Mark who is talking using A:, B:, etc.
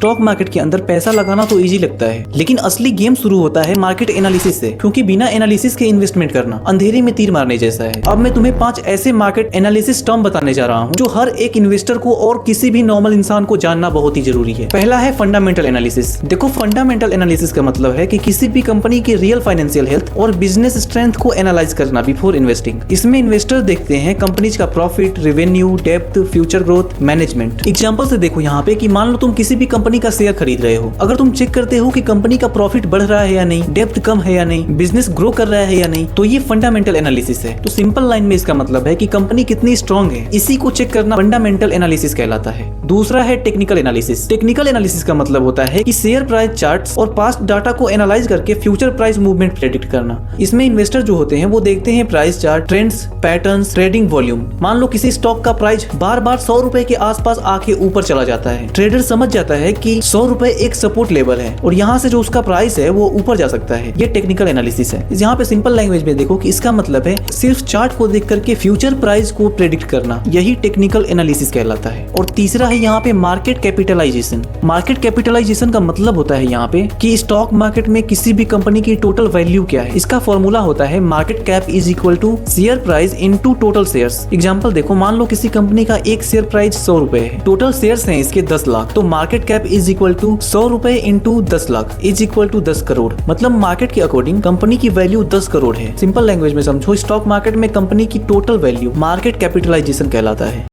A: Stock market के अंदर पैसा लगाना तो इजी लगता है, लेकिन असली गेम शुरू होता है मार्केट एनालिसिस से, क्योंकि बिना एनालिसिस के इन्वेस्टमेंट करना अंधेरे में तीर मारने जैसा है। अब मैं तुम्हें 5 ऐसे मार्केट एनालिसिस टर्म बताने जा रहा हूँ जो हर एक इन्वेस्टर को और किसी भी नॉर्मल इंसान को जानना बहुत ही जरूरी है। पहला है फंडामेंटल एनालिसिस। देखो, फंडामेंटल एनालिसिस का मतलब है कि किसी भी कंपनी की रियल फाइनेंशियल हेल्थ और बिजनेस स्ट्रेंथ को एनालाइज करना बिफोर इन्वेस्टिंग। इसमें इन्वेस्टर देखते हैं कंपनीज का profit, revenue, depth, future growth, management. Example से देखो यहाँ पे कि मान लो तुम किसी भी कंपनी का शेयर खरीद रहे हो। अगर तुम चेक करते हो कि कंपनी का प्रॉफिट बढ़ रहा है या नहीं, डेप्थ कम है या नहीं, बिजनेस ग्रो कर रहा है या नहीं, तो ये फंडामेंटल एनालिसिस है। तो सिंपल लाइन में इसका मतलब है कि कंपनी कितनी स्ट्रॉन्ग है, इसी को चेक करना फंडामेंटल एनालिसिस कहलाता है। दूसरा है टेक्निकल एनालिसिस। टेक्निकल एनालिसिस का मतलब होता है कि शेयर प्राइस चार्ट्स और पास्ट डाटा को एनालाइज करके फ्यूचर प्राइस मूवमेंट प्रेडिक्ट करना। इसमें इन्वेस्टर जो होते हैं वो देखते हैं price chart, trends, patterns, trading volume. मान लो किसी स्टॉक का प्राइस बार बार 100 रुपए के आसपास आके ऊपर चला जाता है, ट्रेडर समझ जाता है कि 100 रुपए एक सपोर्ट लेवल है और यहाँ से जो उसका प्राइस है वो ऊपर जा सकता है। ये टेक्निकल एनालिसिस है। यहाँ पे सिंपल लैंग्वेज में देखो कि इसका मतलब है सिर्फ चार्ट को देख करके फ्यूचर प्राइस को प्रेडिक्ट करना, यही टेक्निकल एनालिसिस कहलाता है। और तीसरा है यहाँ पे मार्केट कैपिटलाइजेशन। मार्केट कैपिटलाइजेशन का मतलब होता है यहाँ पे कि स्टॉक मार्केट में किसी भी कंपनी की टोटल वैल्यू क्या है। इसका फॉर्मूला होता है market cap is equal to share price into total shares. Example देखो, मान लो किसी कंपनी का एक शेयर प्राइस 100 रुपए है, टोटल शेयर्स हैं इसके 10 लाख, तो market cap is equal to 100 रुपए into 10 lakh is equal to 10 crore. मतलब मार्केट के अकॉर्डिंग कंपनी की वैल्यू 10 करोड़ है। सिंपल लैंग्वेज में समझो, स्टॉक मार्केट में कंपनी की टोटल वैल्यू मार्केट कैपिटलाइजेशन कहलाता है।